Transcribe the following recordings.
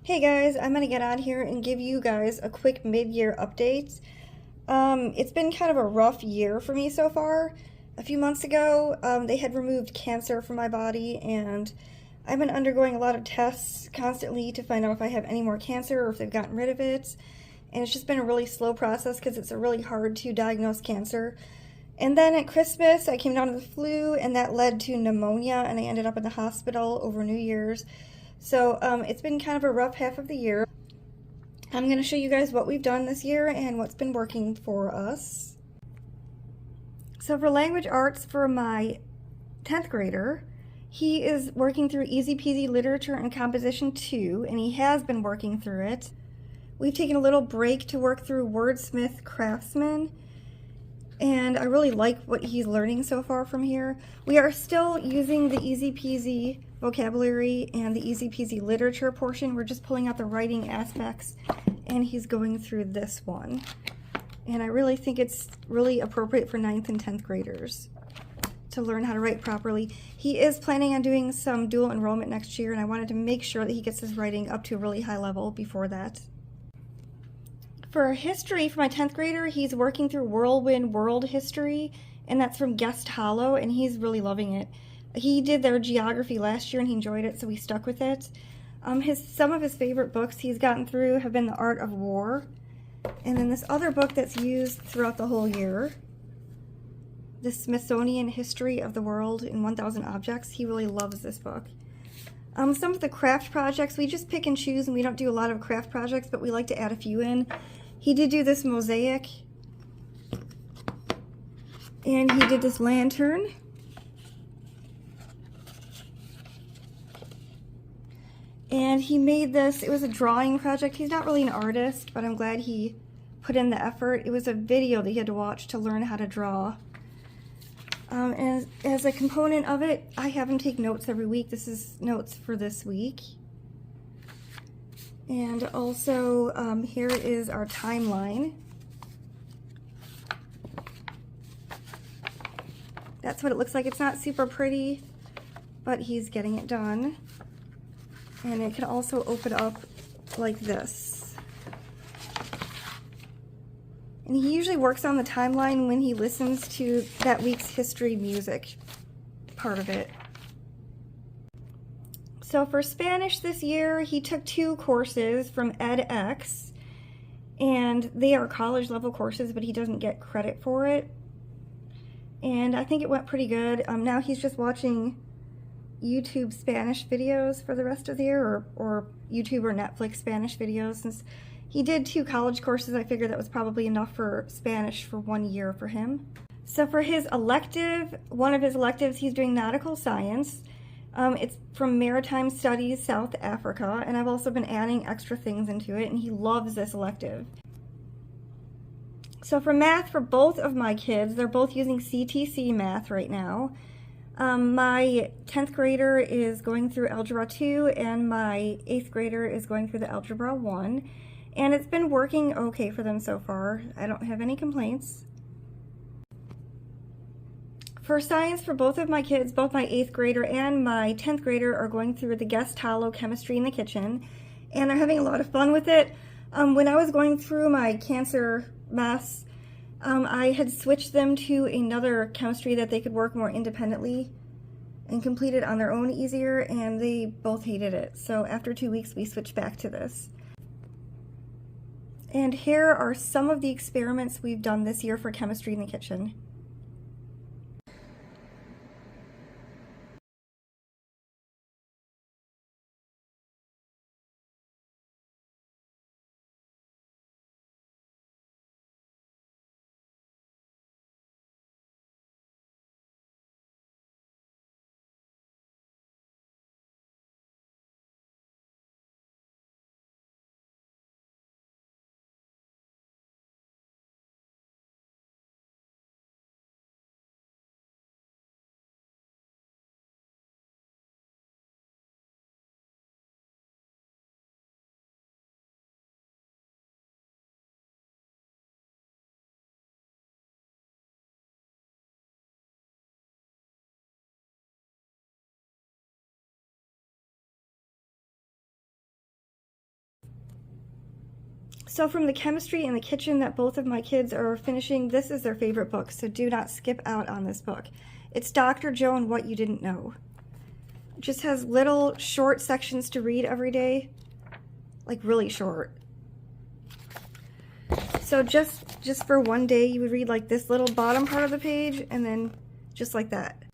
Hey guys, I'm gonna get on here and give you guys a quick mid-year update. It's been kind of a rough year for me so far. A few months ago, they had removed cancer from my body, and I've been undergoing a lot of tests constantly to find out if I have any more cancer or if they've gotten rid of it. And it's just been a really slow process because it's a really hard to diagnose cancer. And then at Christmas, I came down with the flu, and that led to pneumonia, and I ended up in the hospital over New Year's. So it's been kind of a rough half of the year. I'm going to show you guys what we've done this year and what's been working for us. So for language arts for my 10th grader, he is working through Easy Peasy Literature and Composition 2, and he has been working through it. We've taken a little break to work through Wordsmith Craftsman, and I really like what he's learning so far from here. We are still using the Easy Peasy vocabulary and the Easy Peasy literature portion. We're just pulling out the writing aspects, and he's going through this one. And I really think it's really appropriate for 9th and 10th graders to learn how to write properly. He is planning on doing some dual enrollment next year, and I wanted to make sure that he gets his writing up to a really high level before that. For history, for my 10th grader, he's working through Whirlwind World History, and that's from Guest Hollow, and he's really loving it. He did their geography last year, and he enjoyed it, so we stuck with it. Some of his favorite books he's gotten through have been The Art of War, and then this other book that's used throughout the whole year, The Smithsonian History of the World in 1,000 Objects. He really loves this book. Some of the craft projects, we just pick and choose, and we don't do a lot of craft projects, but we like to add a few in. He did do this mosaic, and he did this lantern. And he made this, it was a drawing project. He's not really an artist, but I'm glad he put in the effort. It was a video that he had to watch to learn how to draw. And as a component of it, I have him take notes every week. This is notes for this week. And also, here is our timeline. That's what it looks like. It's not super pretty, but he's getting it done. And it can also open up like this. And he usually works on the timeline when he listens to that week's history music part of it. So for Spanish this year, he took 2 courses from edX, and they are college level courses, but he doesn't get credit for it. And I think it went pretty good. Now he's just watching YouTube Spanish videos for the rest of the year, or YouTube or Netflix Spanish videos. Since he did 2 college courses, I figured that was probably enough for Spanish for 1 year for him. So for his elective, one of his electives, he's doing nautical science. It's from Maritime Studies, South Africa, and I've also been adding extra things into it, and he loves this elective. So for math, for both of my kids, they're both using CTC math right now. My 10th grader is going through Algebra 2, and my 8th grader is going through the Algebra 1, and it's been working okay for them so far. I don't have any complaints. For science, for both of my kids, both my 8th grader and my 10th grader are going through the Guest Hollow Chemistry in the Kitchen, and they're having a lot of fun with it. When I was going through my cancer mess, I had switched them to another chemistry that they could work more independently and complete it on their own easier, and they both hated it. So after 2 weeks, we switched back to this. And here are some of the experiments we've done this year for Chemistry in the Kitchen. So from the chemistry and the kitchen that both of my kids are finishing, this is their favorite book, so do not skip out on this book. It's Dr. Joe and What You Didn't Know. It just has little short sections to read every day, like really short. So just for one day, you would read like this little bottom part of the page, and then just like that.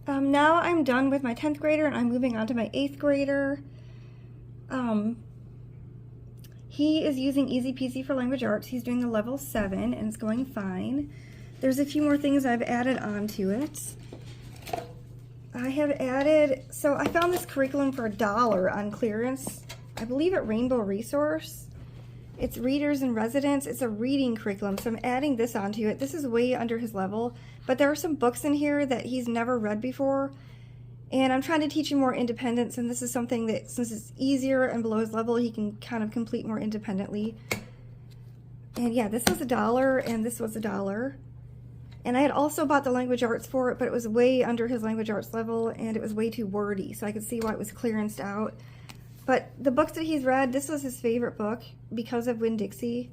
Now I'm done with my 10th grader, and I'm moving on to my 8th grader. He is using Easy Peasy for Language Arts. He's doing the level 7, and it's going fine. There's a few more things I've added onto it. I have added, so I found this curriculum for $1 on clearance, I believe at Rainbow Resource. It's Readers in Residence. It's a reading curriculum, so I'm adding this onto it. This is way under his level, but there are some books in here that he's never read before, and I'm trying to teach him more independence, and this is something that, since it's easier and below his level, he can kind of complete more independently. And yeah, this was $1, and this was $1. And I had also bought the language arts for it, but it was way under his language arts level, and it was way too wordy, so I could see why it was clearanced out. But the books that he's read, this was his favorite book because of Winn-Dixie.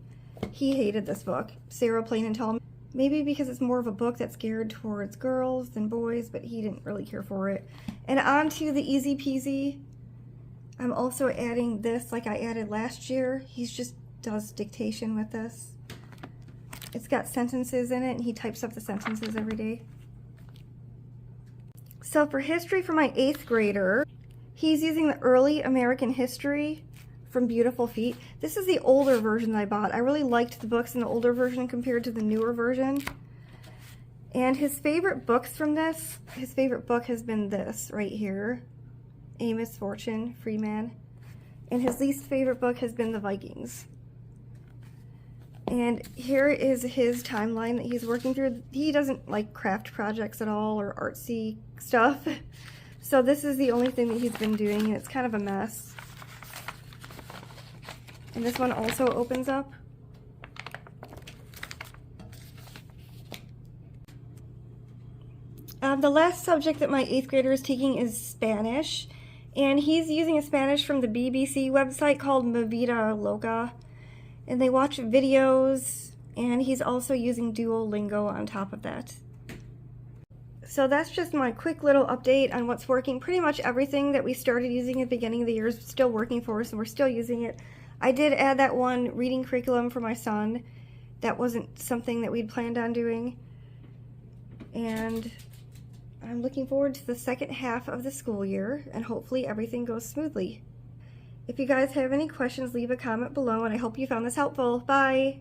He hated this book, Sarah Plain and Tall. Maybe because it's more of a book that's geared towards girls than boys, but he didn't really care for it. And onto the Easy Peasy, I'm also adding this like I added last year. He just does dictation with this. It's got sentences in it, and he types up the sentences every day. So for history for my 8th grader, he's using the Early American History from Beautiful Feet. This is the older version that I bought. I really liked the books in the older version compared to the newer version. And his favorite books from this, his favorite book has been this right here, A Misfortune, Freeman. And his least favorite book has been The Vikings. And here is his timeline that he's working through. He doesn't like craft projects at all or artsy stuff. So this is the only thing that he's been doing, and it's kind of a mess. And this one also opens up. The last subject that my 8th grader is taking is Spanish. And he's using a Spanish from the BBC website called Mi Vida Loca. And they watch videos, and he's also using Duolingo on top of that. So that's just my quick little update on what's working. Pretty much everything that we started using at the beginning of the year is still working for us, and we're still using it. I did add that one reading curriculum for my son. That wasn't something that we'd planned on doing. And I'm looking forward to the second half of the school year, and hopefully everything goes smoothly. If you guys have any questions, leave a comment below, and I hope you found this helpful. Bye!